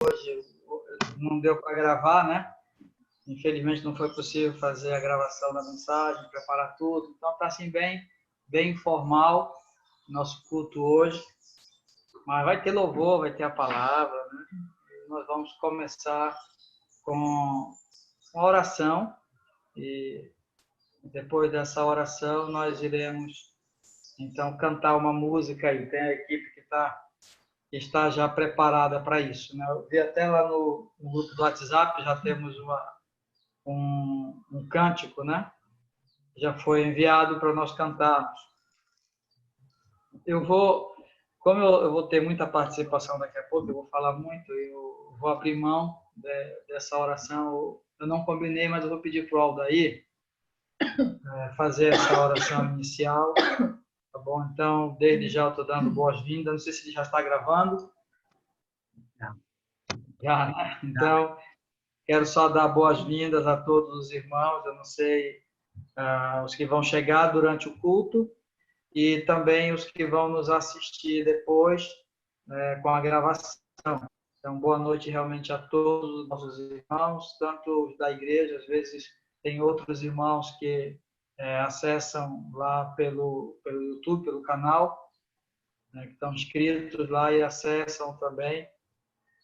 hoje não deu para gravar, né? Infelizmente não foi possível fazer a gravação da mensagem, preparar tudo. Então está assim bem informal nosso culto hoje. Mas vai ter louvor, vai ter a palavra, né? E nós vamos começar com uma oração e depois dessa oração nós iremos então cantar uma música aí. Tem a equipe que está já preparada para isso, né? Eu vi até lá no grupo do WhatsApp, já temos um cântico, né? Já foi enviado para nós cantarmos. Como eu vou ter muita participação daqui a pouco, eu vou falar muito, eu vou abrir mão dessa oração. Eu não combinei, mas eu vou pedir para o Aldair fazer essa oração inicial, tá bom? Então, desde já eu estou dando boas-vindas. Não sei se ele já está gravando. Já, né? Então, quero só dar boas-vindas a todos os irmãos. Eu não sei os que vão chegar durante o culto e também os que vão nos assistir depois com a gravação. Então, boa noite realmente a todos os nossos irmãos, tanto os da igreja, às vezes tem outros irmãos que acessam lá pelo YouTube, pelo canal, né, que estão inscritos lá e acessam também.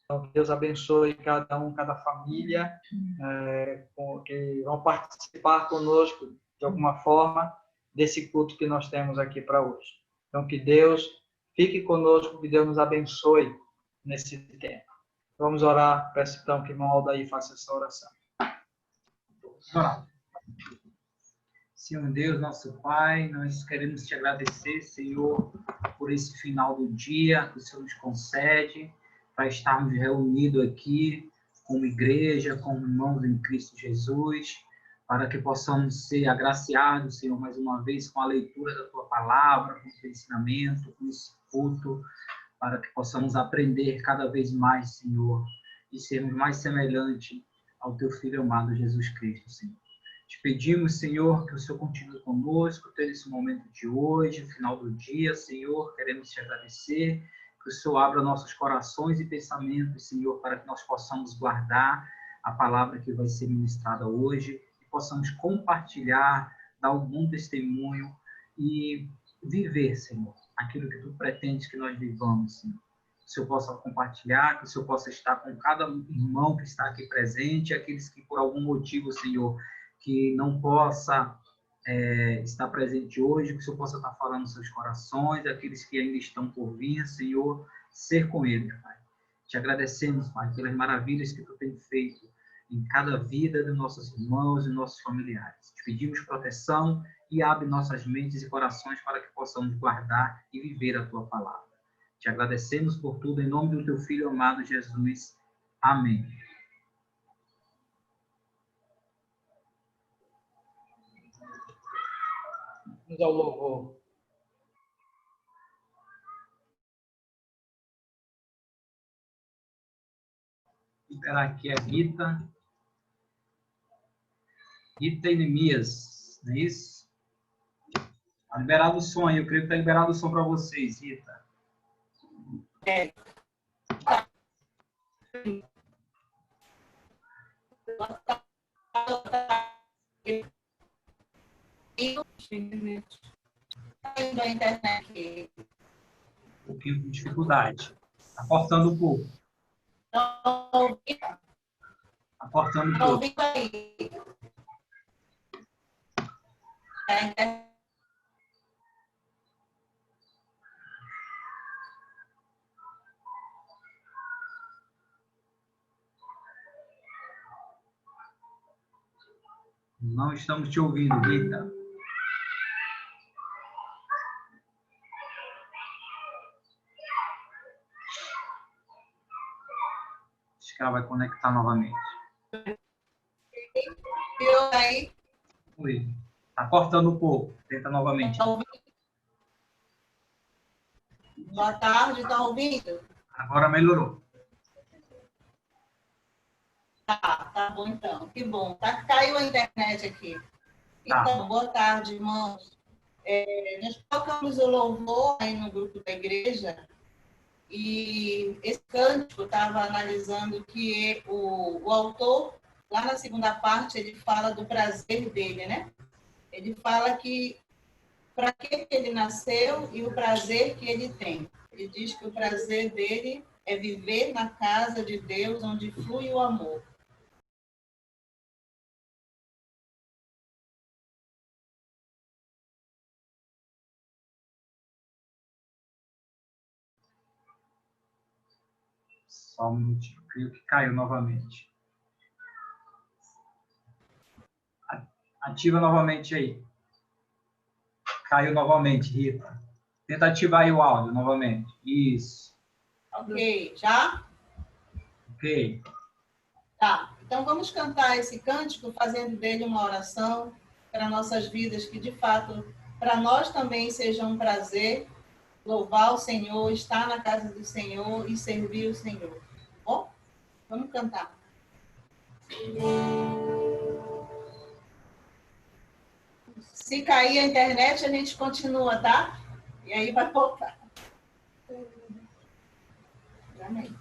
Então, Deus abençoe cada um, cada família, que vão participar conosco, de alguma forma, desse culto que nós temos aqui para hoje. Então, que Deus fique conosco, que Deus nos abençoe nesse tempo. Vamos orar, peço então que o irmão Aldair faça essa oração. Vamos orar. Senhor Deus, nosso Pai, nós queremos te agradecer, Senhor, por esse final do dia que o Senhor nos concede, para estarmos reunidos aqui como igreja, como irmãos em Cristo Jesus, para que possamos ser agraciados, Senhor, mais uma vez com a leitura da Tua Palavra, com o Teu ensinamento, com esse culto, para que possamos aprender cada vez mais, Senhor, e sermos mais semelhantes ao Teu Filho amado, Jesus Cristo, Senhor. Te pedimos, Senhor, que o Senhor continue conosco, ter esse momento de hoje, no final do dia, Senhor, queremos te agradecer, que o Senhor abra nossos corações e pensamentos, Senhor, para que nós possamos guardar a palavra que vai ser ministrada hoje e possamos compartilhar, dar um bom testemunho e viver, Senhor, aquilo que Tu pretendes que nós vivamos, Senhor. Que o Senhor possa compartilhar, que o Senhor possa estar com cada irmão que está aqui presente, aqueles que por algum motivo, Senhor, que não possa estar presente hoje, que o Senhor possa estar falando nos seus corações, aqueles que ainda estão por vir, Senhor, ser com eles, Pai. Te agradecemos, Pai, pelas maravilhas que Tu tem feito em cada vida dos nossos irmãos e nossos familiares. Te pedimos proteção e abre nossas mentes e corações para que possamos guardar e viver a Tua palavra. Te agradecemos por tudo, em nome do Teu Filho amado Jesus. Amém. Vamos ao louvor. Liberar aqui a Rita e Neemias, não é isso? Está liberado o som aí, eu creio que está liberado o som para vocês, Rita. Da internet. Um pouquinho com dificuldade. Está cortando um pouco. Está cortando um pouco. Não estamos te ouvindo, Rita. Acho que ela vai conectar novamente. Eu aí? Oi. Está cortando um pouco. Tenta novamente. Boa tarde, está ouvindo? Agora melhorou. Tá bom então. Que bom. Caiu a internet aqui. Então, boa tarde, irmãos. Nós tocamos o louvor aí no grupo da igreja E esse cântico estava analisando que o autor, lá na segunda parte, ele fala do prazer dele, né? Ele fala que para que ele nasceu e o prazer que ele tem. Ele diz que o prazer dele é viver na casa de Deus, onde flui o amor. Só um minutinho, creio que caiu novamente. Ativa novamente aí. Caiu novamente, Rita. Tenta ativar aí o áudio novamente. Isso. Ok, já? Ok. Tá. Então vamos cantar esse cântico, fazendo dele uma oração para nossas vidas, que de fato, para nós também seja um prazer louvar o Senhor, estar na casa do Senhor e servir o Senhor. Bom? Vamos cantar. Se cair a internet, a gente continua, tá? E aí vai voltar. Amém.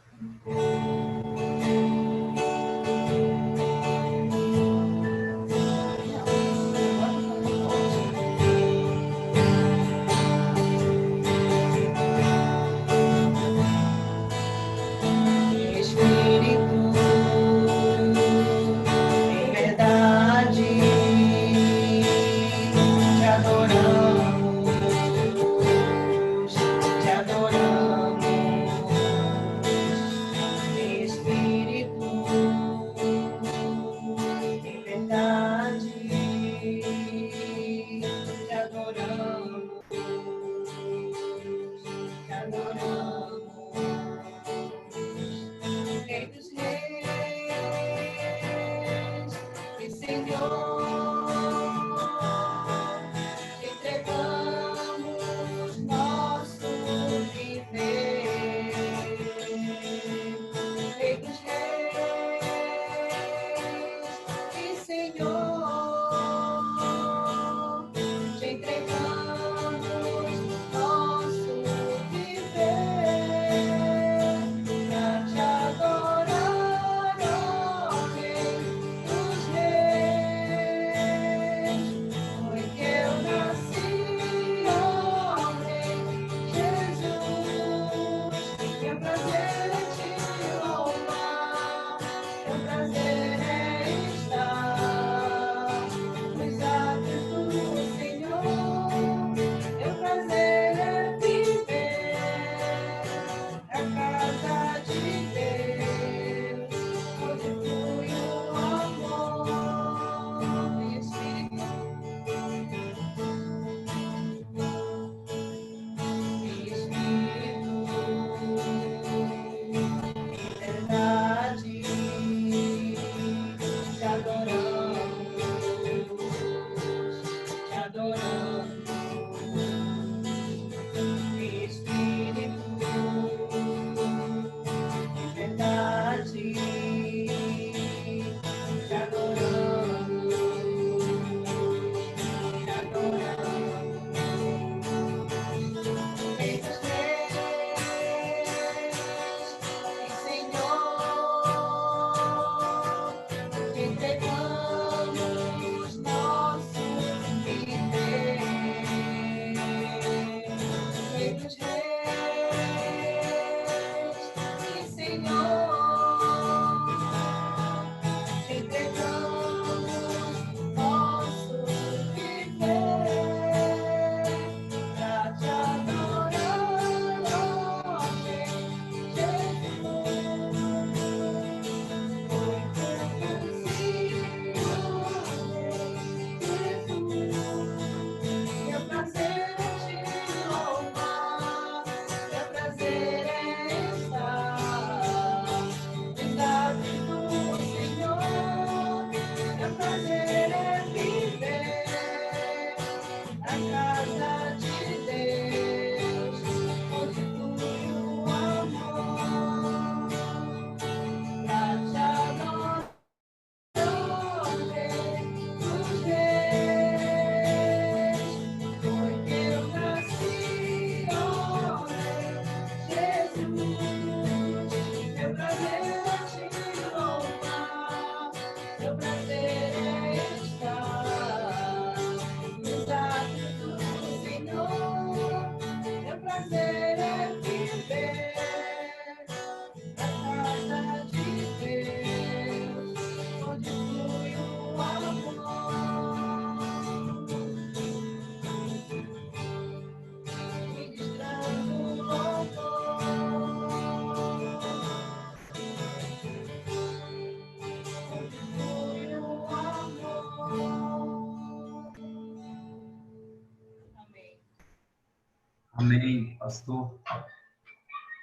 Amém, pastor.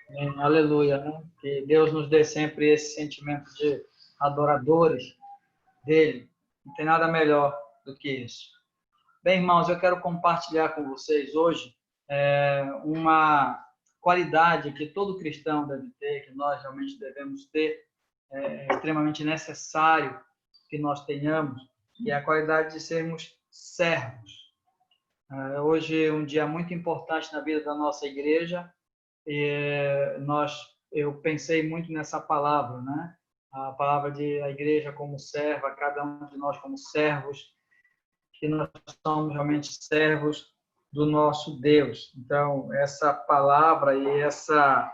Amém. Aleluia, né? Que Deus nos dê sempre esse sentimento de adoradores dele. Não tem nada melhor do que isso. Bem, irmãos, eu quero compartilhar com vocês hoje uma qualidade que todo cristão deve ter, que nós realmente devemos ter, extremamente necessário que nós tenhamos, que é a qualidade de sermos servos. Hoje é um dia muito importante na vida da nossa igreja, e eu pensei muito nessa palavra, né? A palavra de a igreja como serva, cada um de nós como servos, que nós somos realmente servos do nosso Deus. Então, essa palavra e essa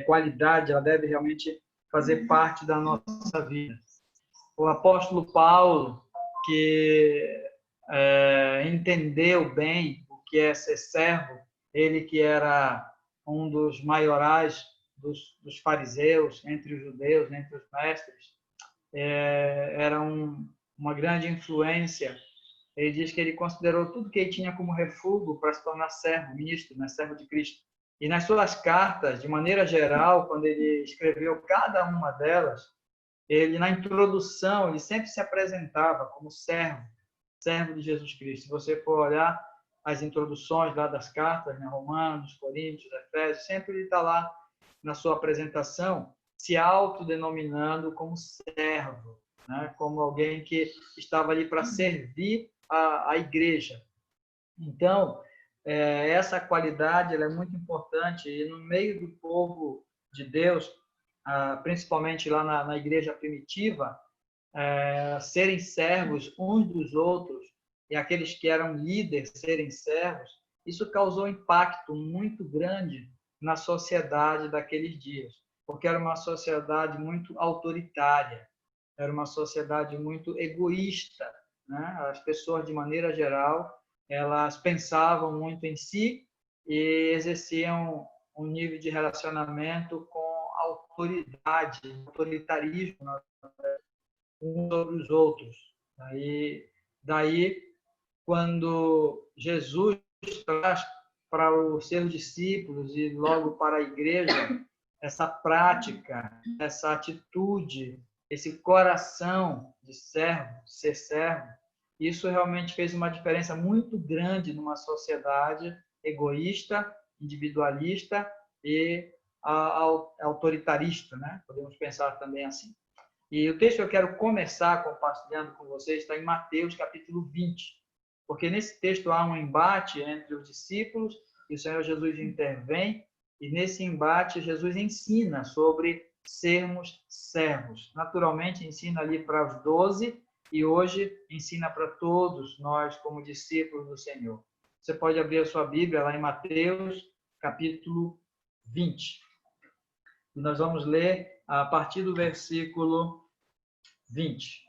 qualidade, ela deve realmente fazer parte da nossa vida. O apóstolo Paulo, que entendeu bem o que é ser servo, ele que era um dos maiorais dos fariseus, entre os judeus, entre os mestres, era uma grande influência. Ele diz que ele considerou tudo que ele tinha como refúgio para se tornar servo, ministro, né, servo de Cristo. E nas suas cartas, de maneira geral, quando ele escreveu cada uma delas, ele, na introdução, ele sempre se apresentava como servo de Jesus Cristo. Se você for olhar as introduções lá das cartas, né, Romanos, Coríntios, Efésios, sempre ele está lá na sua apresentação, se autodenominando como servo, né, como alguém que estava ali para servir a igreja. Então, essa qualidade ela é muito importante, e no meio do povo de Deus, principalmente lá na igreja primitiva, serem servos uns dos outros, e aqueles que eram líderes serem servos, isso causou um impacto muito grande na sociedade daqueles dias, porque era uma sociedade muito autoritária, era uma sociedade muito egoísta, né? As pessoas, de maneira geral, elas pensavam muito em si e exerciam um nível de relacionamento com autoridade, autoritarismo uns sobre os outros. Daí, quando Jesus traz para os seus discípulos e logo para a igreja essa prática, essa atitude, esse coração de servo, de ser servo, isso realmente fez uma diferença muito grande numa sociedade egoísta, individualista e autoritarista, né? Podemos pensar também assim. E o texto que eu quero começar compartilhando com vocês está em Mateus, capítulo 20, porque nesse texto há um embate entre os discípulos e o Senhor Jesus intervém, e nesse embate Jesus ensina sobre sermos servos. Naturalmente, ensina ali para os 12 e hoje ensina para todos nós como discípulos do Senhor. Você pode abrir a sua Bíblia lá em Mateus, capítulo 20. E nós vamos ler a partir do versículo 20.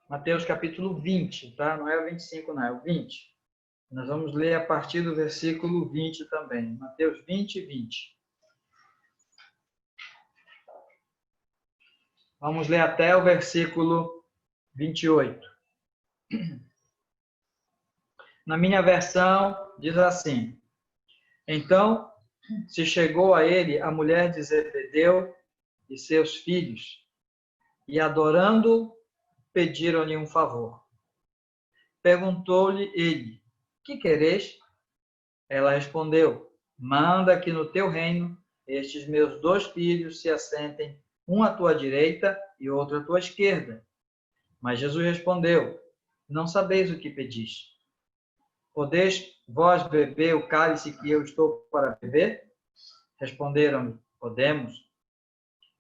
Mateus capítulo 20, tá? Não é o 25, não, é o 20. Nós vamos ler a partir do versículo 20 também. Mateus 20, 20. Vamos ler até o versículo 28. Na minha versão, diz assim: Então se chegou a ele a mulher de Zebedeu e seus filhos, e adorando, pediram-lhe um favor. Perguntou-lhe ele: Que quereis? Ela respondeu: Manda que no teu reino estes meus 2 filhos se assentem, um à tua direita e outro à tua esquerda. Mas Jesus respondeu: Não sabeis o que pedis. Podeis vós beber o cálice que eu estou para beber? Responderam-lhe: Podemos.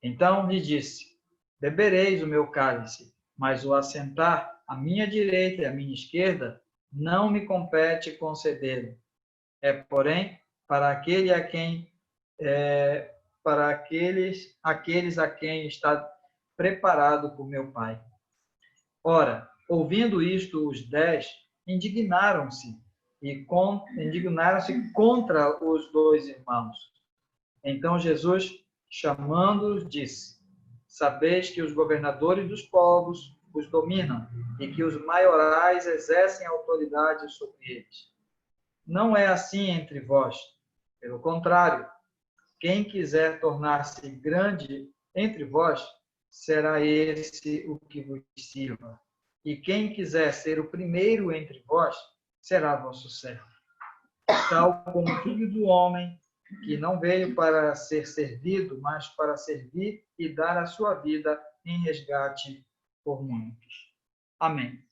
Então lhe disse: Bebereis o meu cálice, mas o assentar à minha direita e à minha esquerda não me compete conceder. Porém, para aqueles a quem está preparado por meu Pai. Ora, ouvindo isto, os 10 indignaram-se contra os 2 irmãos. Então Jesus, chamando-os, disse: Sabeis que os governadores dos povos os dominam e que os maiorais exercem autoridade sobre eles. Não é assim entre vós. Pelo contrário, quem quiser tornar-se grande entre vós, será esse o que vos sirva. E quem quiser ser o primeiro entre vós, será vosso servo. Tal como o Filho do Homem, que não veio para ser servido, mas para servir e dar a sua vida em resgate por muitos. Amém.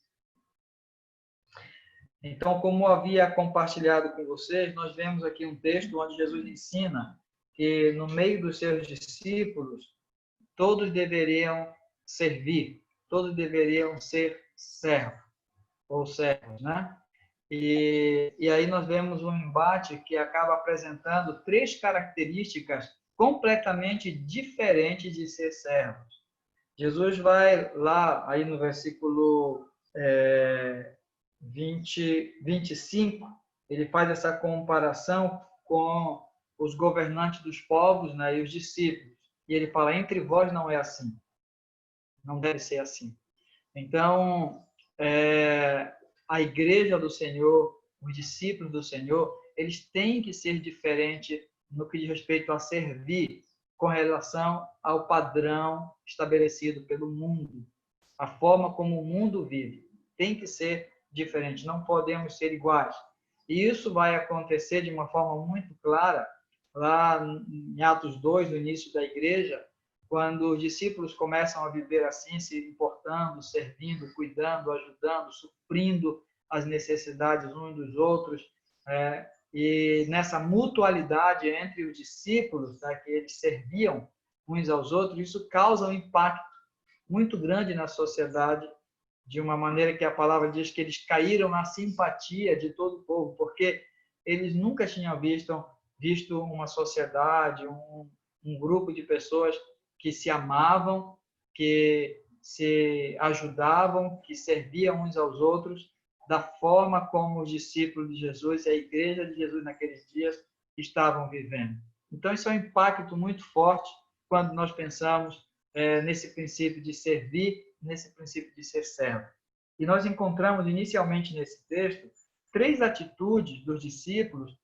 Então, como havia compartilhado com vocês, nós vemos aqui um texto onde Jesus ensina que no meio dos seus discípulos, todos deveriam servir, todos deveriam ser servos, ou servos, né? E aí nós vemos um embate que acaba apresentando três características completamente diferentes de ser servos. Jesus vai lá, aí no versículo 25, ele faz essa comparação com os governantes dos povos, né, e os discípulos. E ele fala, entre vós não é assim. Não deve ser assim. Então, a igreja do Senhor, os discípulos do Senhor, eles têm que ser diferentes no que diz respeito a servir com relação ao padrão estabelecido pelo mundo. A forma como o mundo vive tem que ser diferente, não podemos ser iguais. E isso vai acontecer de uma forma muito clara lá em Atos 2, no início da igreja, quando os discípulos começam a viver assim, se importando, servindo, cuidando, ajudando, suprindo as necessidades uns dos outros, e nessa mutualidade entre os discípulos, né, que eles serviam uns aos outros, isso causa um impacto muito grande na sociedade, de uma maneira que a palavra diz que eles caíram na simpatia de todo o povo, porque eles nunca tinham visto uma sociedade, um grupo de pessoas que se amavam, que se ajudavam, que serviam uns aos outros, da forma como os discípulos de Jesus e a igreja de Jesus naqueles dias estavam vivendo. Então, isso é um impacto muito forte quando nós pensamos nesse princípio de servir, nesse princípio de ser servo. E nós encontramos inicialmente nesse texto três atitudes dos discípulos,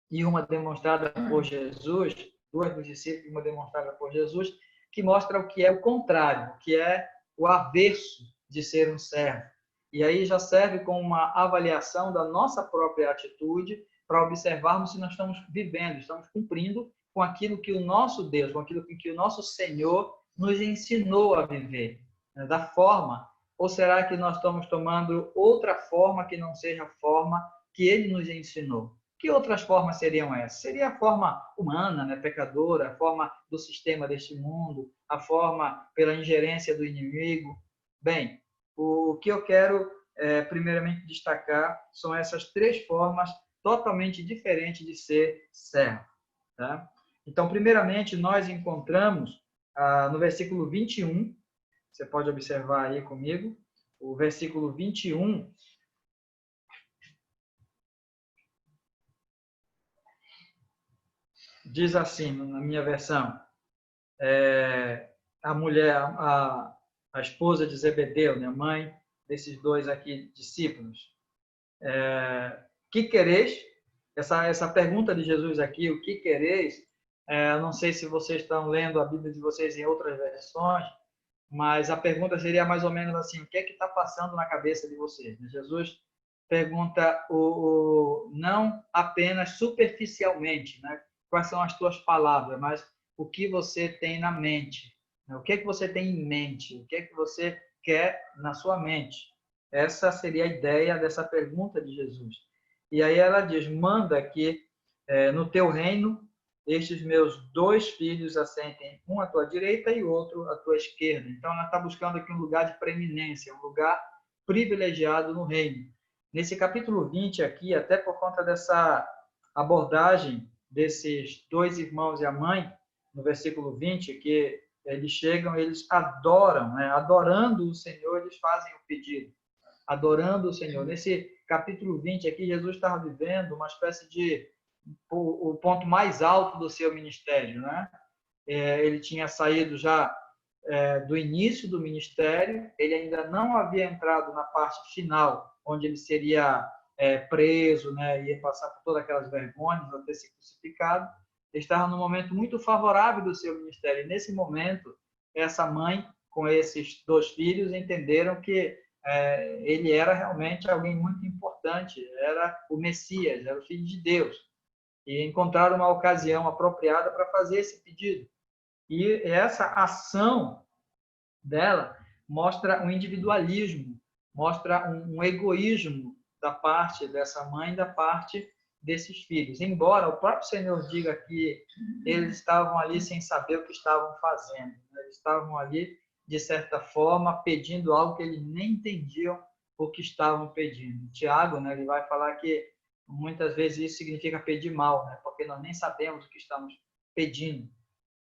e uma demonstrada por Jesus, duas dos discípulos e uma demonstrada por Jesus, que mostra o que é o contrário, o que é o avesso de ser um servo. E aí já serve como uma avaliação da nossa própria atitude para observarmos se nós estamos vivendo, estamos cumprindo com aquilo que o nosso Deus, com aquilo que o nosso Senhor nos ensinou a viver, né? Da forma, ou será que nós estamos tomando outra forma que não seja a forma que Ele nos ensinou? Que outras formas seriam essas? Seria a forma humana, né, pecadora, a forma do sistema deste mundo, a forma pela ingerência do inimigo. Bem, o que eu quero, primeiramente, destacar são essas três formas totalmente diferentes de ser servo. Tá? Então, primeiramente, nós encontramos no versículo 21, você pode observar aí comigo, o versículo 21, diz assim, na minha versão, a mulher, a esposa de Zebedeu, né, mãe desses dois aqui discípulos, que quereis? Essa pergunta de Jesus aqui, o que quereis? Não sei se vocês estão lendo a Bíblia de vocês em outras versões, mas a pergunta seria mais ou menos assim, o que é que está passando na cabeça de vocês? Jesus pergunta não apenas superficialmente, né? Quais são as tuas palavras, mas o que você tem na mente. Né? O que é que você tem em mente? O que é que você quer na sua mente? Essa seria a ideia dessa pergunta de Jesus. E aí ela diz, manda que no teu reino estes meus dois filhos assentem, um à tua direita e outro à tua esquerda. Então, ela está buscando aqui um lugar de preeminência, um lugar privilegiado no reino. Nesse capítulo 20 aqui, até por conta dessa abordagem desses dois irmãos e a mãe, no versículo 20, que eles chegam, eles adoram, né? Adorando o Senhor, eles fazem o pedido. Adorando o Senhor. Nesse capítulo 20 aqui, Jesus estava vivendo uma espécie de o ponto mais alto do seu ministério, né? Ele tinha saído já do início do ministério, ele ainda não havia entrado na parte final, onde ele seria preso, né, ia passar por todas aquelas vergonhas até ser crucificado. Ele estava num momento muito favorável do seu ministério. E nesse momento, essa mãe, com esses 2 filhos, entenderam que ele era realmente alguém muito importante, era o Messias, era o Filho de Deus. E encontraram uma ocasião apropriada para fazer esse pedido. E essa ação dela mostra um individualismo, mostra um egoísmo da parte dessa mãe, da parte desses filhos. Embora o próprio Senhor diga que eles estavam ali sem saber o que estavam fazendo, né? Eles estavam ali, de certa forma, pedindo algo que eles nem entendiam o que estavam pedindo. Tiago, né, ele vai falar que muitas vezes isso significa pedir mal, né? Porque nós nem sabemos o que estamos pedindo.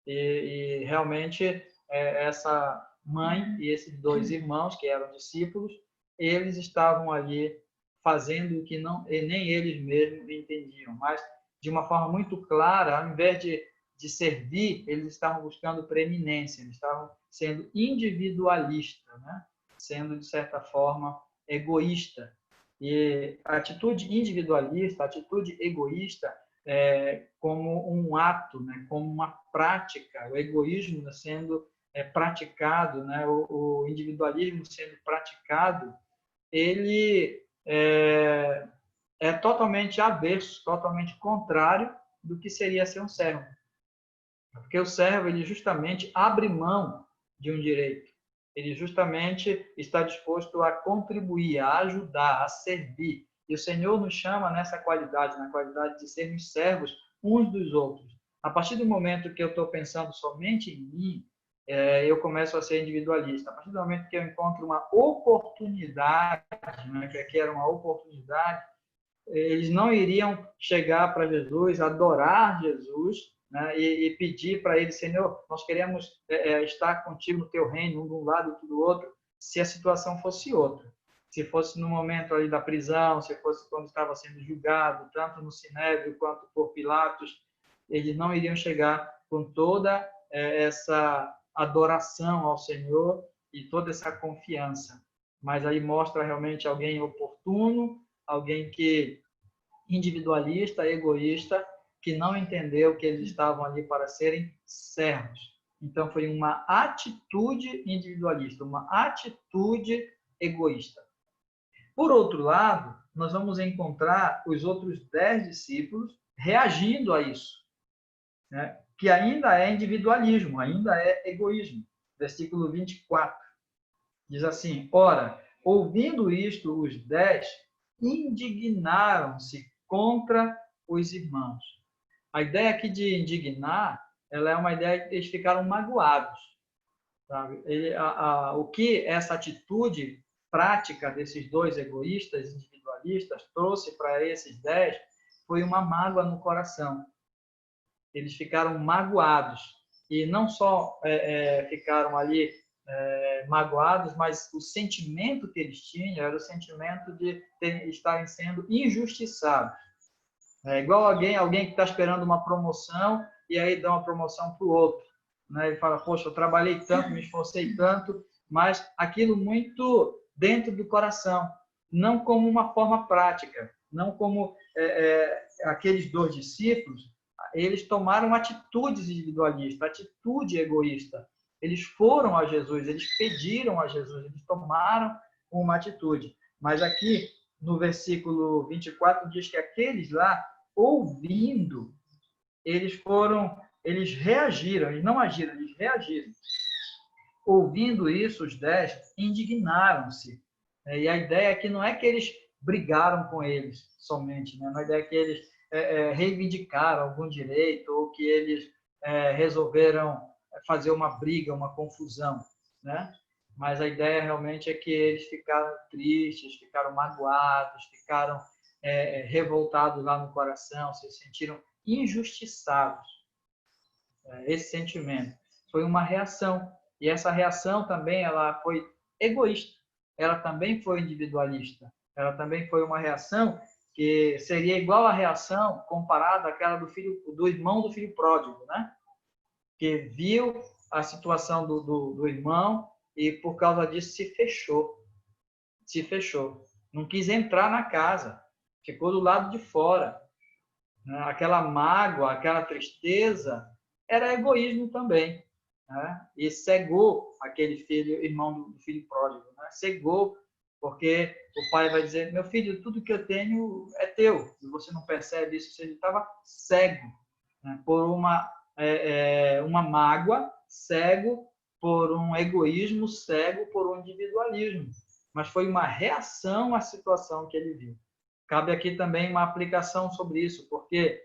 E realmente essa mãe e esses 2 irmãos, que eram discípulos, eles estavam ali fazendo o que nem eles mesmos entendiam, mas de uma forma muito clara, ao invés de servir, eles estavam buscando preeminência, eles estavam sendo individualistas, né? Sendo, de certa forma, egoísta. E a atitude individualista, a atitude egoísta, como um ato, né? Como uma prática, o egoísmo sendo praticado, né? O individualismo sendo praticado, ele é totalmente averso, totalmente contrário do que seria ser um servo. Porque o servo, ele justamente abre mão de um direito. Ele justamente está disposto a contribuir, a ajudar, a servir. E o Senhor nos chama nessa qualidade, na qualidade de sermos servos uns dos outros. A partir do momento que eu estou pensando somente em mim, eu começo a ser individualista. A partir do momento que eu encontro uma oportunidade, né, que aqui era uma oportunidade, eles não iriam chegar para Jesus, adorar Jesus, né, e pedir para ele: Senhor, nós queremos estar contigo no teu reino, um de um lado e outro do outro, se a situação fosse outra. Se fosse no momento ali da prisão, se fosse quando estava sendo julgado, tanto no Sinédrio quanto por Pilatos, eles não iriam chegar com toda essa adoração ao Senhor e toda essa confiança. Mas aí mostra realmente alguém oportuno, alguém que individualista, egoísta, que não entendeu que eles estavam ali para serem servos. Então foi uma atitude individualista, uma atitude egoísta. Por outro lado, nós vamos encontrar os outros 10 discípulos reagindo a isso, né? Que ainda é individualismo, ainda é egoísmo. Versículo 24 diz assim: ora, ouvindo isto, os 10 indignaram-se contra os irmãos. A ideia aqui de indignar, ela é uma ideia que eles ficaram magoados. Sabe? O que essa atitude prática desses 2 egoístas, individualistas, trouxe para esses 10 foi uma mágoa no coração. Eles ficaram magoados. E não só ficaram ali magoados, mas o sentimento que eles tinham era o sentimento de estarem sendo injustiçados. É igual alguém que está esperando uma promoção e aí dá uma promoção para o outro, né? Ele fala: poxa, eu trabalhei tanto, me esforcei tanto, mas aquilo muito dentro do coração, não como uma forma prática, não como aqueles 2 discípulos, eles tomaram atitudes individualistas, atitude egoísta. Eles foram a Jesus, eles pediram a Jesus, eles tomaram uma atitude. Mas aqui, no versículo 24, diz que aqueles lá, ouvindo, eles reagiram, eles não agiram, eles reagiram. Ouvindo isso, os 10 indignaram-se. E a ideia aqui não é que eles brigaram com eles somente, né? A ideia é que eles reivindicaram algum direito ou que eles resolveram fazer uma briga, uma confusão, né? Mas a ideia realmente é que eles ficaram tristes, ficaram magoados, ficaram revoltados lá no coração, se sentiram injustiçados. Esse sentimento foi uma reação. E essa reação também ela foi egoísta, ela também foi individualista, ela também foi uma reação que seria igual à reação comparada àquela do irmão do filho pródigo, né? Que viu a situação do irmão e, por causa disso, se fechou. Se fechou. Não quis entrar na casa. Ficou do lado de fora. Aquela mágoa, aquela tristeza, era egoísmo também. Né? E cegou aquele filho, irmão do filho pródigo. Né? Cegou, porque o pai vai dizer, meu filho, tudo que eu tenho é teu. E você não percebe isso, você estava cego, né? Por uma mágoa, cego por um egoísmo, cego por um individualismo. Mas foi uma reação à situação que ele viu. Cabe aqui também uma aplicação sobre isso, porque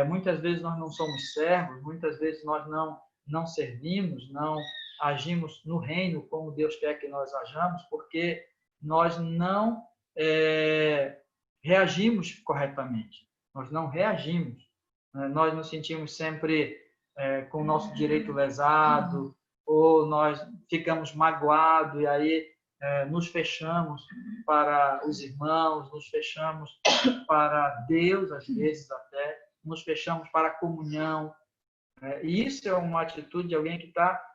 muitas vezes nós não somos servos, muitas vezes nós não servimos, não agimos no reino como Deus quer que nós ajamos, porque nós não reagimos corretamente. Nós não reagimos. Nós nos sentimos sempre com o nosso direito lesado, ou nós ficamos magoados e aí nos fechamos para os irmãos, nos fechamos para Deus, às vezes até, nos fechamos para a comunhão. E isso é uma atitude de alguém que está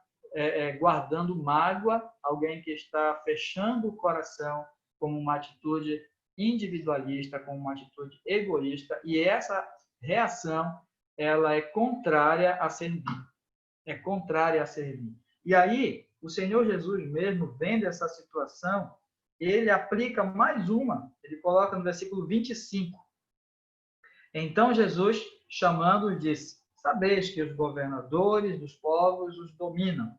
guardando mágoa, alguém que está fechando o coração como uma atitude individualista, como uma atitude egoísta, e essa reação ela é contrária a servir. É contrária a servir. E aí, o Senhor Jesus mesmo, vendo essa situação, ele aplica mais uma, ele coloca no versículo 25. Então Jesus, chamando-os, disse, sabeis que os governadores dos povos os dominam,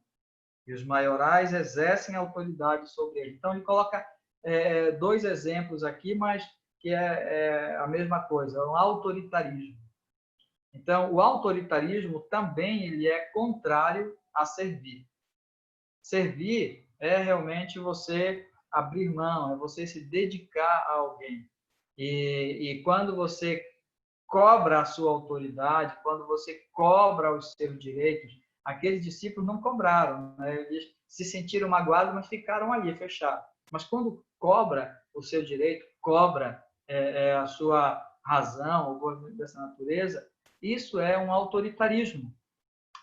e os maiorais exercem autoridade sobre eles. Então, ele coloca dois exemplos aqui, mas que é a mesma coisa, um autoritarismo. Então, o autoritarismo também ele é contrário a servir. Servir é realmente você abrir mão, é você se dedicar a alguém. E quando você cobra a sua autoridade, quando você cobra os seus direitos, aqueles discípulos não cobraram, né? Eles se sentiram magoados, mas ficaram ali, fechados. Mas quando cobra o seu direito, cobra a sua razão, ou coisa dessa natureza, isso é um autoritarismo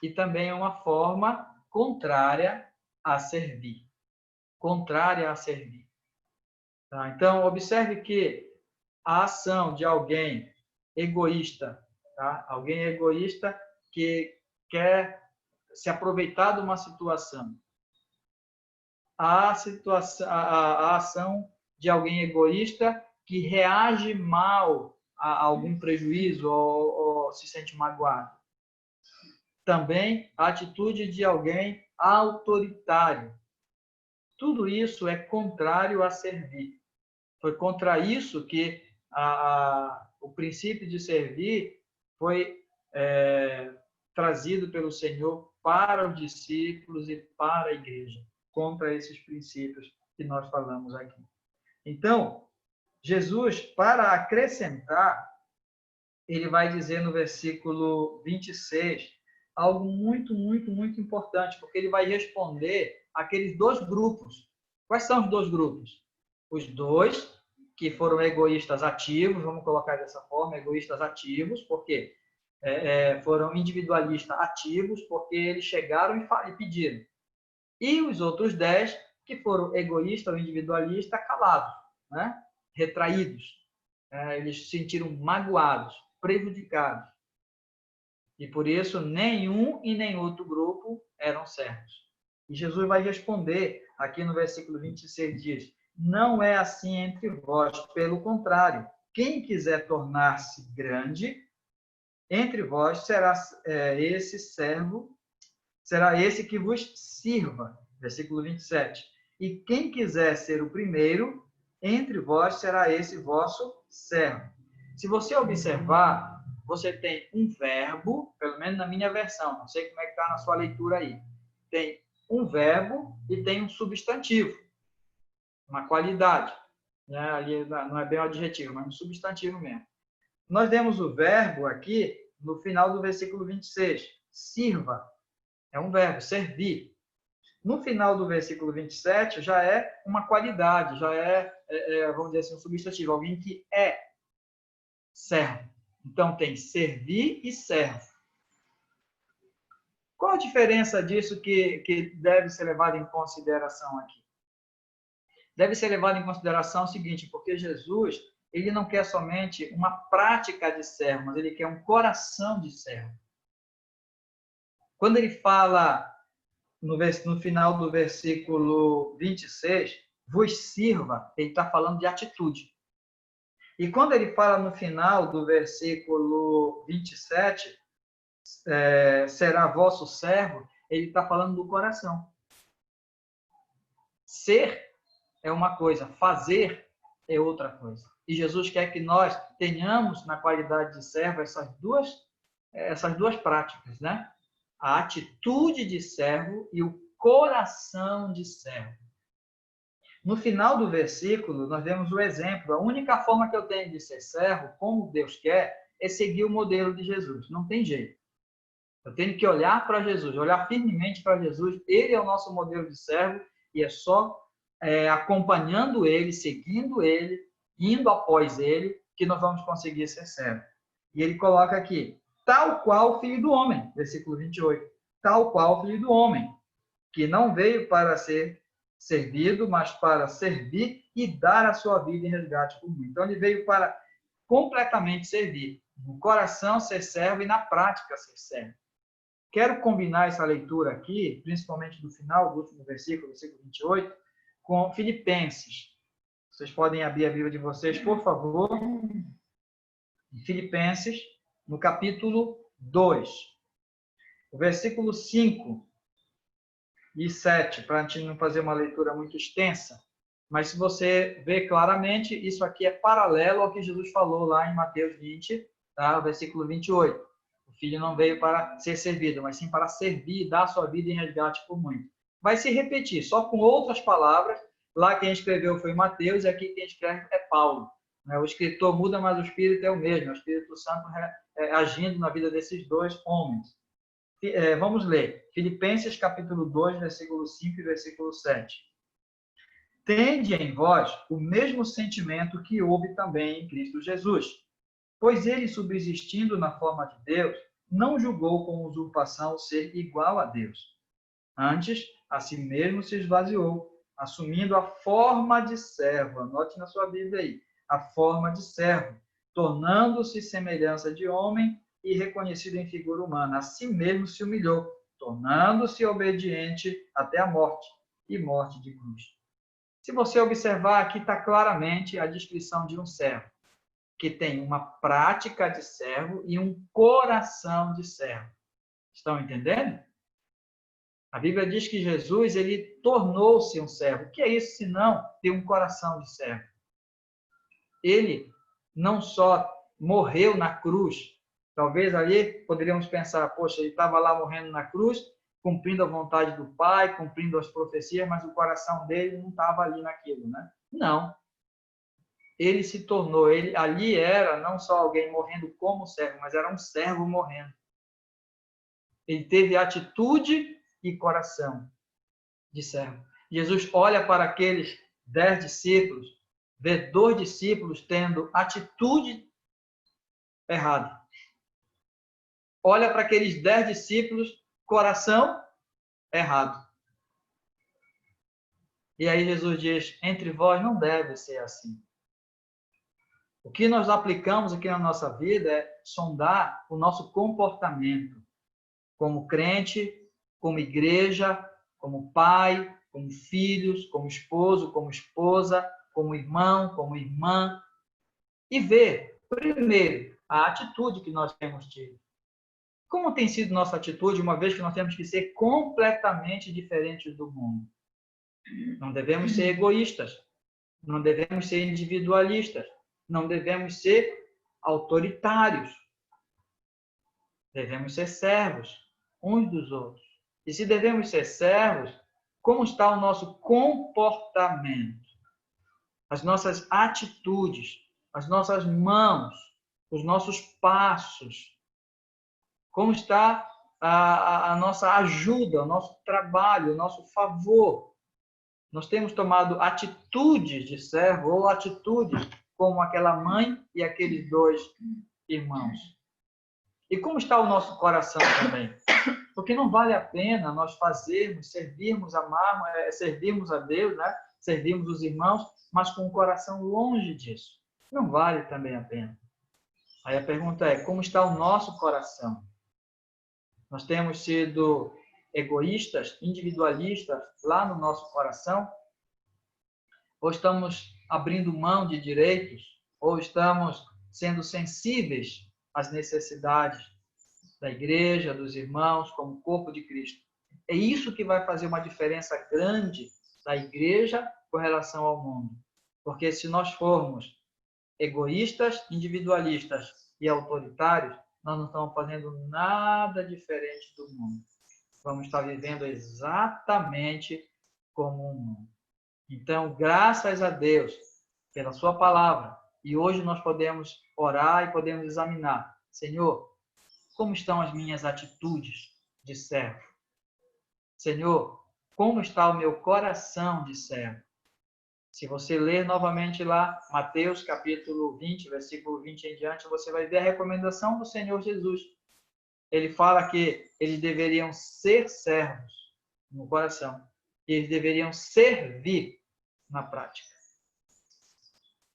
e também é uma forma contrária a servir. Contrária a servir. Tá? Então, observe que a ação de alguém egoísta, tá? Alguém egoísta que quer se aproveitar de uma situação. A ação de alguém egoísta que reage mal a algum prejuízo ou se sente magoado. Também a atitude de alguém autoritário. Tudo isso é contrário a servir. Foi contra isso que o princípio de servir foi trazido pelo Senhor para os discípulos e para a igreja, contra esses princípios que nós falamos aqui. Então, Jesus, para acrescentar, ele vai dizer no versículo 26 algo muito, muito, muito importante, porque ele vai responder aqueles dois grupos. Quais são os dois grupos? Os dois que foram egoístas ativos, vamos colocar dessa forma, egoístas ativos, porque foram individualistas ativos, porque eles chegaram e pediram. E os outros 10 que foram egoístas ou individualistas calados, né? Retraídos. Eles se sentiram magoados, prejudicados. E por isso, nenhum e nem outro grupo eram certos. E Jesus vai responder, aqui no versículo 26 diz, não é assim entre vós, pelo contrário, quem quiser tornar-se grande entre vós será esse servo, será esse que vos sirva. Versículo 27. E quem quiser ser o primeiro entre vós será esse vosso servo. Se você observar, você tem um verbo, pelo menos na minha versão, não sei como é que está na sua leitura aí. Tem um verbo e tem um substantivo, uma qualidade. Né? Ali não é bem um adjetivo, mas um substantivo mesmo. Nós temos o verbo aqui no final do versículo 26. Sirva. É um verbo, servir. No final do versículo 27 já é uma qualidade, já vamos dizer assim, um substantivo, alguém que é servo. Então tem servir e servo. Qual a diferença disso que deve ser levado em consideração aqui? Deve ser levado em consideração o seguinte, porque Jesus, ele não quer somente uma prática de servo, mas ele quer um coração de servo. Quando ele fala no final do versículo 26, vos sirva, ele está falando de atitude. E quando ele fala no final do versículo 27, será vosso servo, ele está falando do coração. Ser é uma coisa, fazer é outra coisa. E Jesus quer que nós tenhamos na qualidade de servo essas duas práticas, né? A atitude de servo e o coração de servo. No final do versículo, nós vemos o exemplo. A única forma que eu tenho de ser servo, como Deus quer, é seguir o modelo de Jesus. Não tem jeito. Eu tenho que olhar para Jesus, olhar firmemente para Jesus. Ele é o nosso modelo de servo e é só acompanhando ele, seguindo ele, indo após ele, que nós vamos conseguir ser servo. E ele coloca aqui, tal qual o Filho do Homem, versículo 28. Tal qual o Filho do Homem, que não veio para ser servido, mas para servir e dar a sua vida em resgate por mim. Então, ele veio para completamente servir. No coração, ser servo e na prática, ser servo. Quero combinar essa leitura aqui, principalmente no final do último versículo 28, com Filipenses. Vocês podem abrir a Bíblia de vocês, por favor. Filipenses, no capítulo 2. O versículo 5 e 7, para a gente não fazer uma leitura muito extensa. Mas se você vê claramente, isso aqui é paralelo ao que Jesus falou lá em Mateus 20, tá? Versículo 28. O filho não veio para ser servido, mas sim para servir e dar a sua vida em resgate por muito. Vai se repetir, só com outras palavras. Lá quem escreveu foi Mateus e aqui quem escreve é Paulo. O escritor muda, mas o Espírito é o mesmo. O Espírito Santo agindo na vida desses dois homens. Vamos ler. Filipenses capítulo 2, versículo 5 e versículo 7. Tende em vós o mesmo sentimento que houve também em Cristo Jesus. Pois ele, subsistindo na forma de Deus, não julgou com usurpação o ser igual a Deus. Antes, a si mesmo se esvaziou, assumindo a forma de servo. Anote na sua Bíblia aí. A forma de servo, tornando-se semelhança de homem e reconhecido em figura humana. A si mesmo se humilhou, tornando-se obediente até a morte, e morte de cruz. Se você observar, aqui está claramente a descrição de um servo, que tem uma prática de servo e um coração de servo. Estão entendendo? A Bíblia diz que Jesus, ele tornou-se um servo. O que é isso, senão ter um coração de servo? Ele não só morreu na cruz, talvez ali poderíamos pensar, poxa, ele estava lá morrendo na cruz, cumprindo a vontade do Pai, cumprindo as profecias, mas o coração dele não estava ali naquilo, né? Não. Ele se tornou, ali era não só alguém morrendo como servo, mas era um servo morrendo. Ele teve atitude e coração de servo. Jesus olha para aqueles 10 discípulos, vê 2 discípulos tendo atitude errada. Olha para aqueles 10 discípulos, coração errado. E aí Jesus diz, entre vós não deve ser assim. O que nós aplicamos aqui na nossa vida é sondar o nosso comportamento como crente, como igreja, como pai, como filhos, como esposo, como esposa, como irmão, como irmã, e ver, primeiro, a atitude que nós temos tido. Como tem sido nossa atitude, uma vez que nós temos que ser completamente diferentes do mundo? Não devemos ser egoístas, não devemos ser individualistas, não devemos ser autoritários. Devemos ser servos uns dos outros. E se devemos ser servos, como está o nosso comportamento? As nossas atitudes, as nossas mãos, os nossos passos. Como está a nossa ajuda, o nosso trabalho, o nosso favor? Nós temos tomado atitudes de servo ou atitudes como aquela mãe e aqueles 2 irmãos. E como está o nosso coração também? Porque não vale a pena nós fazermos, servirmos, amarmos, servirmos a Deus, né? Servirmos os irmãos, mas com o coração longe disso. Não vale também a pena. Aí a pergunta é, como está o nosso coração? Nós temos sido egoístas, individualistas lá no nosso coração? Ou estamos abrindo mão de direitos? Ou estamos sendo sensíveis às necessidades da igreja, dos irmãos, como corpo de Cristo? É isso que vai fazer uma diferença grande da igreja com relação ao mundo. Porque se nós formos egoístas, individualistas e autoritários, nós não estamos fazendo nada diferente do mundo. Vamos estar vivendo exatamente como um mundo. Então, graças a Deus pela sua palavra, e hoje nós podemos orar e podemos examinar. Senhor, como estão as minhas atitudes de servo? Senhor, como está o meu coração de servo? Se você ler novamente lá, Mateus capítulo 20, versículo 20 em diante, você vai ver a recomendação do Senhor Jesus. Ele fala que eles deveriam ser servos no coração, e eles deveriam servir na prática.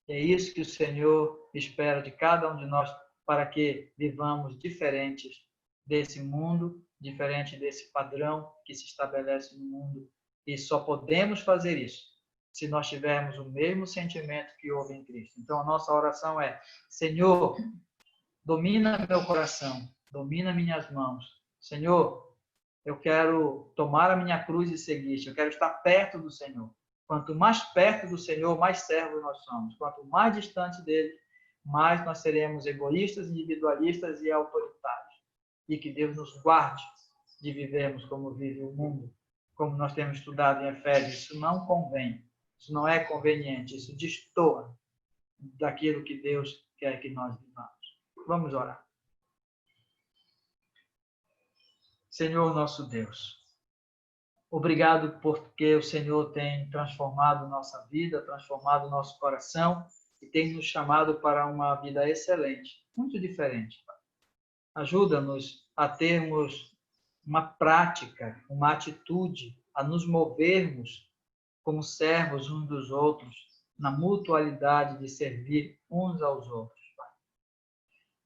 É isso que o Senhor espera de cada um de nós, para que vivamos diferentes desse mundo, diferente desse padrão que se estabelece no mundo. E só podemos fazer isso se nós tivermos o mesmo sentimento que houve em Cristo. Então, a nossa oração é: Senhor, domina meu coração, domina minhas mãos. Senhor, eu quero tomar a minha cruz e seguir-te. Eu quero estar perto do Senhor. Quanto mais perto do Senhor, mais servos nós somos. Quanto mais distante dele, mais nós seremos egoístas, individualistas e autoritários. E que Deus nos guarde de vivermos como vive o mundo, como nós temos estudado em Efésios. Isso não convém, isso não é conveniente, isso destoa daquilo que Deus quer que nós vivamos. Vamos orar. Senhor nosso Deus, obrigado porque o Senhor tem transformado nossa vida, transformado nosso coração e tem nos chamado para uma vida excelente, muito diferente. Ajuda-nos a termos uma prática, uma atitude, a nos movermos como servos uns dos outros, na mutualidade de servir uns aos outros.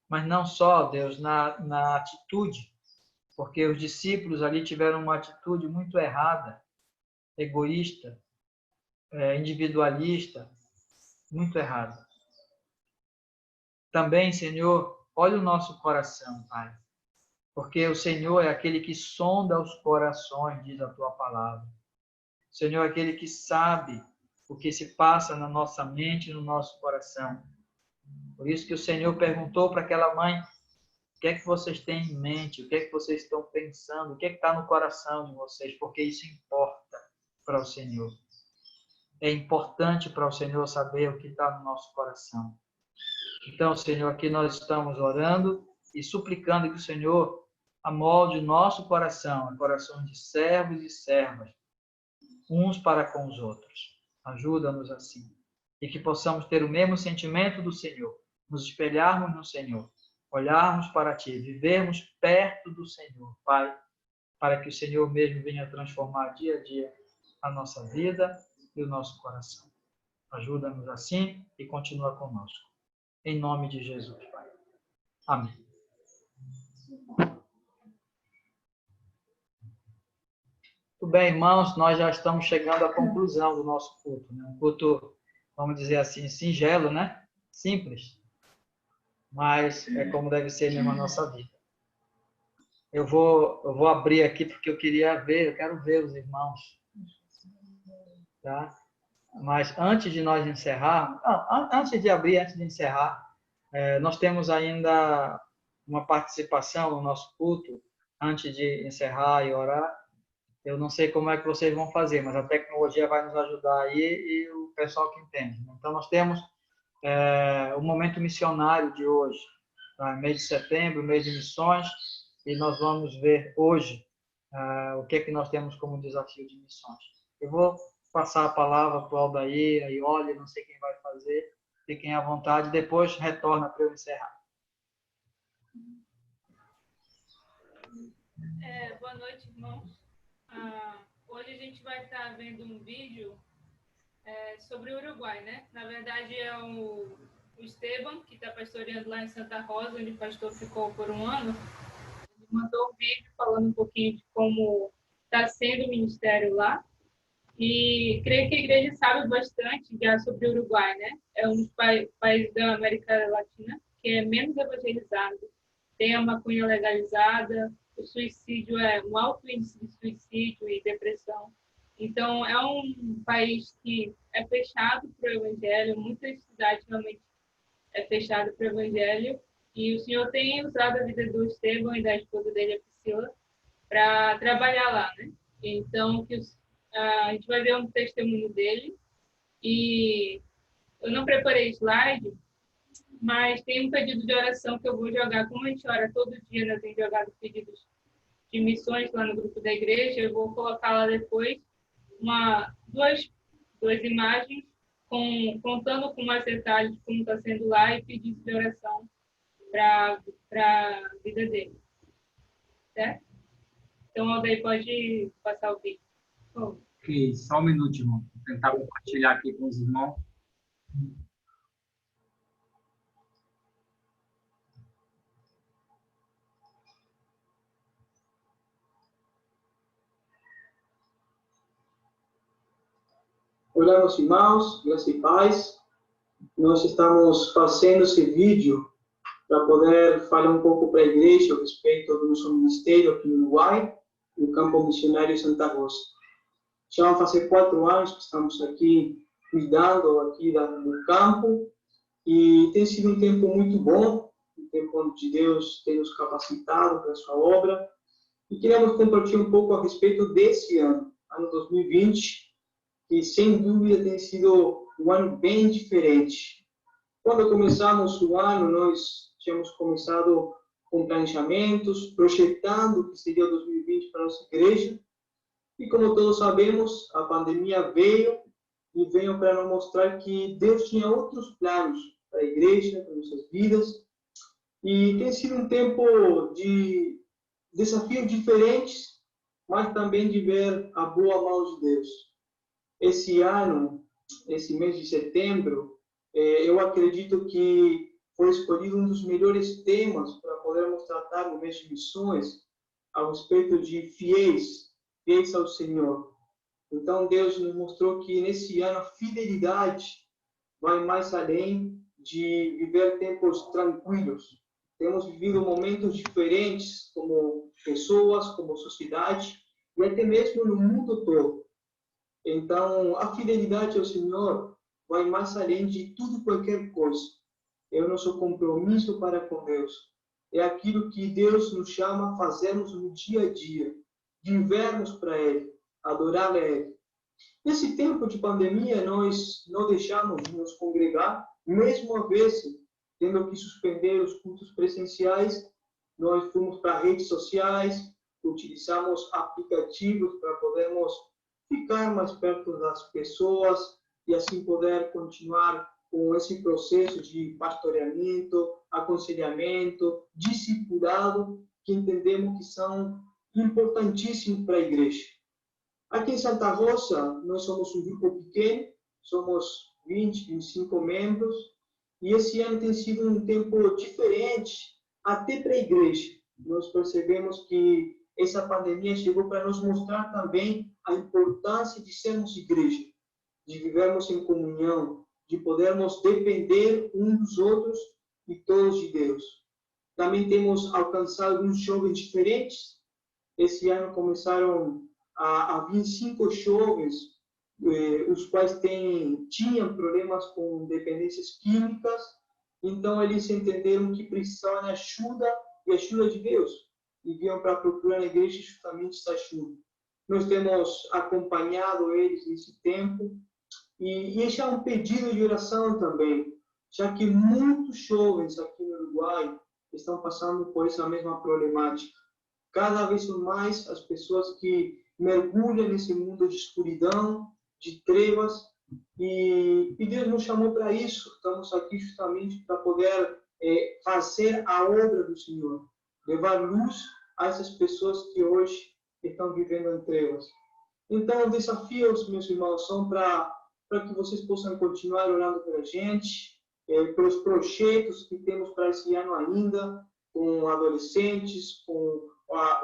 Mas não só, Deus, na atitude, porque os discípulos ali tiveram uma atitude muito errada, egoísta, individualista, muito errada. Também, Senhor, olha o nosso coração, Pai, porque o Senhor é aquele que sonda os corações, diz a Tua palavra. O Senhor é aquele que sabe o que se passa na nossa mente e no nosso coração. Por isso que o Senhor perguntou para aquela mãe: o que é que vocês têm em mente? O que é que vocês estão pensando? O que é que está no coração de vocês? Porque isso importa para o Senhor. É importante para o Senhor saber o que está no nosso coração. Então, Senhor, aqui nós estamos orando e suplicando que o Senhor amolde o nosso coração, corações de servos e servas, uns para com os outros. Ajuda-nos assim. E que possamos ter o mesmo sentimento do Senhor, nos espelharmos no Senhor, olharmos para Ti, vivermos perto do Senhor, Pai, para que o Senhor mesmo venha transformar dia a dia a nossa vida e o nosso coração. Ajuda-nos assim e continua conosco. Em nome de Jesus, Pai. Amém. Muito bem, irmãos, nós já estamos chegando à conclusão do nosso culto, né? Um culto, vamos dizer assim, singelo, né? Simples, mas é como deve ser mesmo a nossa vida. Eu vou abrir aqui porque eu quero ver os irmãos, tá? Mas antes de nós encerrar, antes de abrir, antes de encerrar, nós temos ainda uma participação no nosso culto, antes de encerrar e orar. Eu não sei como é que vocês vão fazer, mas a tecnologia vai nos ajudar aí e o pessoal que entende. Então, nós temos o momento missionário de hoje, tá? Mês de setembro, mês de missões, e nós vamos ver hoje o que é que nós temos como desafio de missões. Eu vou passar a palavra para o Aldair, aí olha, não sei quem vai fazer, fiquem à vontade, depois retorna para eu encerrar. Boa noite, irmãos. Hoje a gente vai estar vendo um vídeo sobre o Uruguai, né? Na verdade, é o Esteban, que está pastoreando lá em Santa Rosa, onde o pastor ficou por um ano. Ele mandou um vídeo falando um pouquinho de como está sendo o ministério lá. E creio que a igreja sabe bastante já sobre o Uruguai, né? É um dos países da América Latina que é menos evangelizado. Tem a maconha legalizada, o suicídio um alto índice de suicídio e depressão. Então, é um país que é fechado para o evangelho, muitas cidades realmente é fechado para o evangelho, e o Senhor tem usado a vida do Esteban e da esposa dele, a Priscila, para trabalhar lá, né? Então, a gente vai ver um testemunho dele, e eu não preparei slide, mas tem um pedido de oração que eu vou jogar. Como a gente ora todo dia, né? Tem jogado pedidos de missões lá no grupo da igreja, eu vou colocar lá depois duas imagens contando com mais detalhes como está sendo lá e pedidos de oração para a vida dele. Certo? Então, Aldair, pode passar o vídeo. Ok, só um minuto, irmão. Vou tentar compartilhar aqui com os irmãos. Olá, meus irmãos, graças e paz. Nós estamos fazendo esse vídeo para poder falar um pouco para a igreja a respeito do nosso ministério aqui no Uruguai, no campo missionário Santa Rosa. Já vão fazer 4 anos que estamos aqui cuidando aqui do campo e tem sido um tempo muito bom, um tempo onde Deus tem nos capacitado para a sua obra. E queremos compartilhar um pouco a respeito desse ano 2020, que sem dúvida tem sido um ano bem diferente. Quando começamos o ano, nós tínhamos começado com planejamentos, projetando o que seria 2020 para a nossa igreja. E como todos sabemos, a pandemia veio para nos mostrar que Deus tinha outros planos para a igreja, para nossas vidas. E tem sido um tempo de desafios diferentes, mas também de ver a boa mão de Deus. Esse ano, esse mês de setembro, eu acredito que foi escolhido um dos melhores temas para podermos tratar no mês de missões a respeito de fiéis ao Senhor. Então, Deus nos mostrou que nesse ano a fidelidade vai mais além de viver tempos tranquilos. Temos vivido momentos diferentes como pessoas, como sociedade e até mesmo no mundo todo. Então, a fidelidade ao Senhor vai mais além de tudo e qualquer coisa. É o nosso compromisso para com Deus. É aquilo que Deus nos chama a fazermos no dia a dia, de vivermos para Ele, adorar a Ele. Nesse tempo de pandemia, nós não deixamos de nos congregar, mesmo a vezes, tendo que suspender os cultos presenciais, nós fomos para redes sociais, utilizamos aplicativos para podermos ficar mais perto das pessoas e assim poder continuar com esse processo de pastoreamento, aconselhamento, discipulado, que entendemos que são importantíssimos para a igreja. Aqui em Santa Rosa, nós somos um grupo pequeno, somos 20, 25 membros, e esse ano tem sido um tempo diferente, até para a igreja. Nós percebemos que essa pandemia chegou para nos mostrar também a importância de sermos igreja, de vivermos em comunhão, de podermos depender uns dos outros e todos de Deus. Também temos alcançado alguns jovens diferentes. Esse ano começaram a 25 jovens, os quais tinham problemas com dependências químicas, então eles entenderam que precisavam de ajuda e ajuda de Deus, e vinham para procurar na igreja justamente essa ajuda. Nós temos acompanhado eles nesse tempo, e esse é um pedido de oração também, já que muitos jovens aqui no Uruguai estão passando por essa mesma problemática. Cada vez mais as pessoas que mergulham nesse mundo de escuridão, de trevas, e Deus nos chamou para isso. Estamos aqui justamente para poder fazer a obra do Senhor, levar luz a essas pessoas que hoje estão vivendo em trevas. Então, desafios, meus irmãos, são para que vocês possam continuar orando pela gente, pelos projetos que temos para esse ano ainda, com adolescentes, com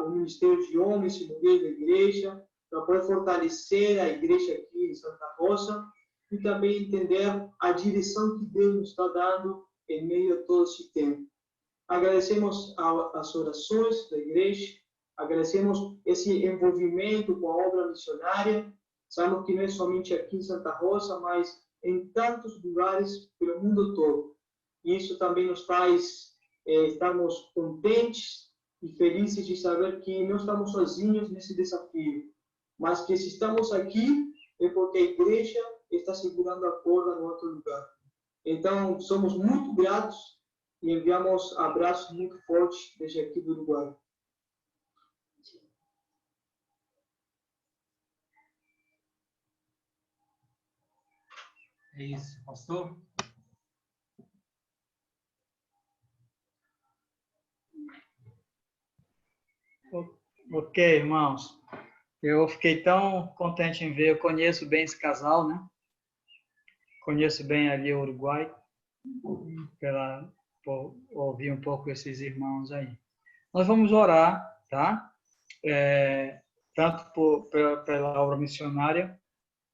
o Ministério de Homens e Mulheres da Igreja, para poder fortalecer a igreja aqui em Santa Rosa e também entender a direção que Deus nos está dando em meio a todo esse tempo. Agradecemos as orações da igreja, agradecemos esse envolvimento com a obra missionária. Sabemos que não é somente aqui em Santa Rosa, mas em tantos lugares pelo mundo todo. E isso também nos faz estarmos contentes e felizes de saber que não estamos sozinhos nesse desafio, mas que se estamos aqui é porque a igreja está segurando a corda no outro lugar. Então, somos muito gratos e enviamos abraços muito fortes desde aqui do Uruguai. É isso, pastor? Ok, irmãos. Eu fiquei tão contente em ver, eu conheço bem esse casal, né? Conheço bem ali o Uruguai, por ouvir um pouco esses irmãos aí. Nós vamos orar, tá? Tanto pela obra missionária,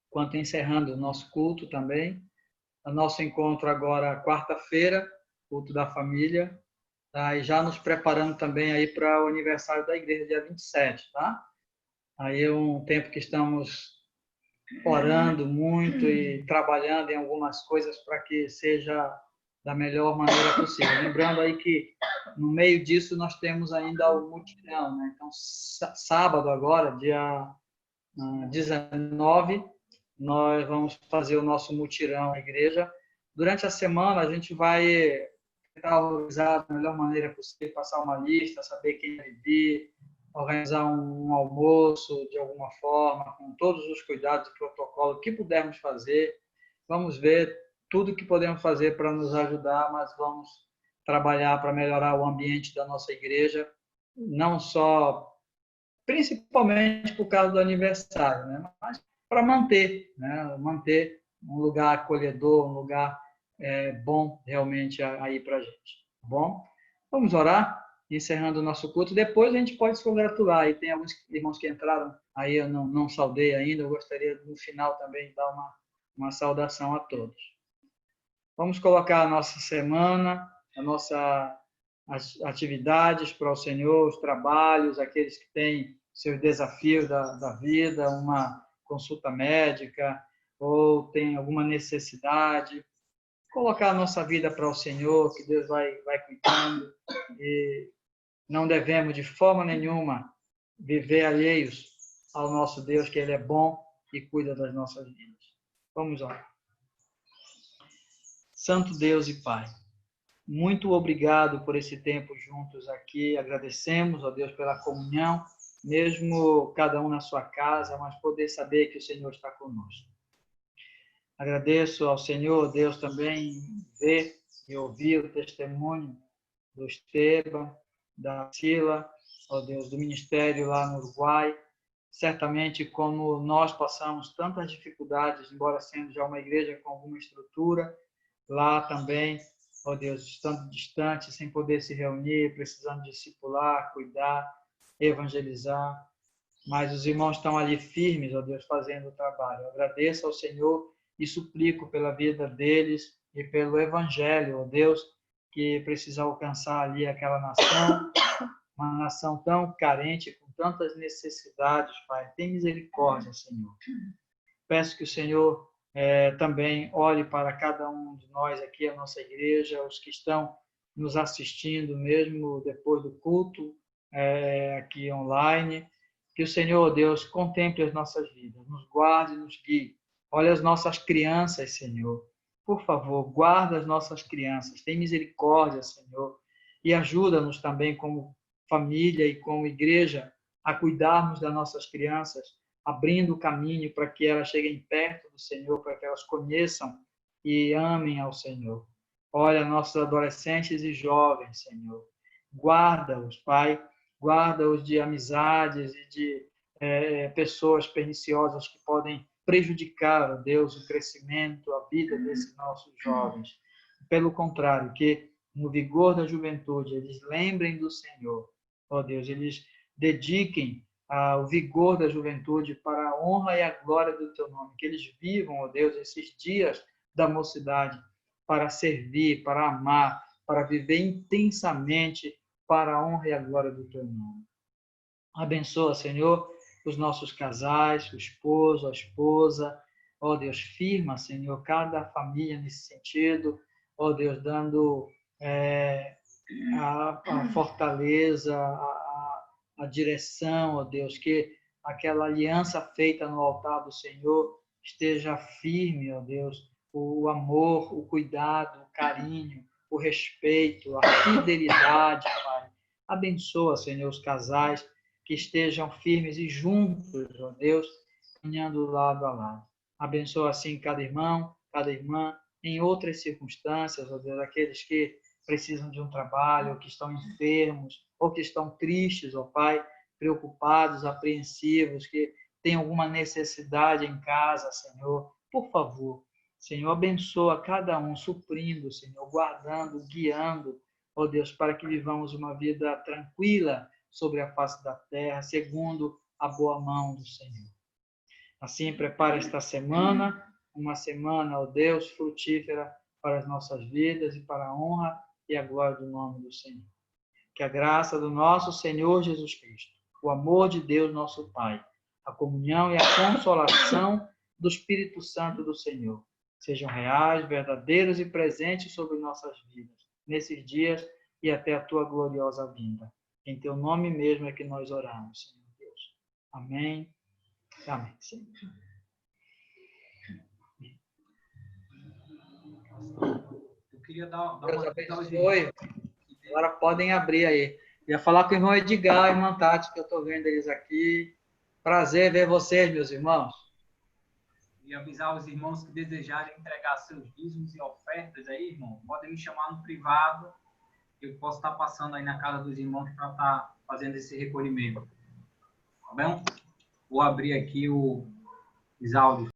quanto encerrando o nosso culto também. O nosso encontro agora, quarta-feira, culto da família, tá? E já nos preparando também aí para o aniversário da igreja, dia 27, tá? Aí é um tempo que estamos orando muito e trabalhando em algumas coisas para que seja da melhor maneira possível. Lembrando aí que no meio disso nós temos ainda o mutirão, né? Então, sábado agora, dia 19, nós vamos fazer o nosso mutirão na igreja. Durante a semana a gente vai tentar organizar da melhor maneira possível, passar uma lista, saber quem vai vir, organizar um almoço de alguma forma, com todos os cuidados e protocolo que pudermos fazer. Vamos ver tudo que podemos fazer para nos ajudar, mas vamos trabalhar para melhorar o ambiente da nossa igreja, não só, principalmente por causa do aniversário, né? Mas para manter, né? Manter um lugar acolhedor, um lugar bom realmente aí para a gente. Tá bom? Vamos orar, encerrando o nosso culto. Depois a gente pode se congratular. Aí tem alguns irmãos que entraram, aí eu não saudei ainda. Eu gostaria, no final, também de dar uma saudação a todos. Vamos colocar a nossa semana, as atividades para o Senhor, os trabalhos, aqueles que têm seus desafios da vida, uma consulta médica, ou tem alguma necessidade. Colocar a nossa vida para o Senhor, que Deus vai cuidando, e não devemos de forma nenhuma viver alheios ao nosso Deus, que Ele é bom e cuida das nossas vidas. Vamos orar. Santo Deus e Pai, muito obrigado por esse tempo juntos aqui. Agradecemos, ó Deus, pela comunhão, mesmo cada um na sua casa, mas poder saber que o Senhor está conosco. Agradeço ao Senhor, Deus, também ver e ouvir o testemunho do Esteban, da Sila, ó Deus, do ministério lá no Uruguai. Certamente, como nós passamos tantas dificuldades, embora sendo já uma igreja com alguma estrutura, lá também, ó Deus, estando distante, sem poder se reunir, precisando discipular, cuidar, evangelizar. Mas os irmãos estão ali firmes, ó Deus, fazendo o trabalho. Eu agradeço ao Senhor e suplico pela vida deles e pelo Evangelho, ó Deus, que precisa alcançar ali aquela nação, uma nação tão carente, com tantas necessidades, Pai. Tem misericórdia, Senhor. Peço que o Senhor também olhe para cada um de nós aqui, a nossa igreja, os que estão nos assistindo, mesmo depois do culto, aqui online. Que o Senhor, Deus, contemple as nossas vidas, nos guarde e nos guie. Olha as nossas crianças, Senhor. Por favor, guarda as nossas crianças. Tem misericórdia, Senhor. E ajuda-nos também como família e como igreja a cuidarmos das nossas crianças, abrindo o caminho para que elas cheguem perto do Senhor, para que elas conheçam e amem ao Senhor. Olha nossos adolescentes e jovens, Senhor. Guarda-os, Pai, guarda-os de amizades e de pessoas perniciosas que podem prejudicar, ó Deus, o crescimento, a vida desses nossos jovens. Pelo contrário, que no vigor da juventude eles lembrem do Senhor, ó Deus, eles dediquem o vigor da juventude para a honra e a glória do Teu nome, que eles vivam, ó Deus, esses dias da mocidade para servir, para amar, para viver intensamente para a honra e a glória do Teu nome. Abençoa, Senhor, os nossos casais, o esposo, a esposa. Ó Deus, firma, Senhor, cada família nesse sentido. Ó Deus, dando a fortaleza, a direção, ó Deus, que aquela aliança feita no altar do Senhor esteja firme, ó Deus, o amor, o cuidado, o carinho, o respeito, a fidelidade, Pai. Abençoa, Senhor, os casais que estejam firmes e juntos, ó Deus, caminhando lado a lado. Abençoa, assim, cada irmão, cada irmã, em outras circunstâncias, ó Deus, aqueles que precisam de um trabalho, ou que estão enfermos, ou que estão tristes, ó Pai, preocupados, apreensivos, que têm alguma necessidade em casa, Senhor. Por favor, Senhor, abençoa cada um, suprindo, Senhor, guardando, guiando, ó Deus, para que vivamos uma vida tranquila sobre a face da terra, segundo a boa mão do Senhor. Assim, prepara esta semana, uma semana, ó Deus, frutífera para as nossas vidas e para a honra e a glória do nome do Senhor. Que a graça do nosso Senhor Jesus Cristo, o amor de Deus, nosso Pai, a comunhão e a consolação do Espírito Santo do Senhor sejam reais, verdadeiros e presentes sobre nossas vidas, nesses dias e até a tua gloriosa vinda. Em teu nome mesmo é que nós oramos, Senhor Deus. Amém. Amém, Senhor. Eu queria dar Deus uma abençoe. Agora podem abrir aí. Ia falar com o irmão Edgar e irmã Tati, que eu estou vendo eles aqui. Prazer ver vocês, meus irmãos. E avisar os irmãos que desejarem entregar seus dízimos e ofertas aí, irmão, podem me chamar no privado. Eu posso estar passando aí na casa dos irmãos para estar fazendo esse recolhimento. Tá bom? Vou abrir aqui os áudios.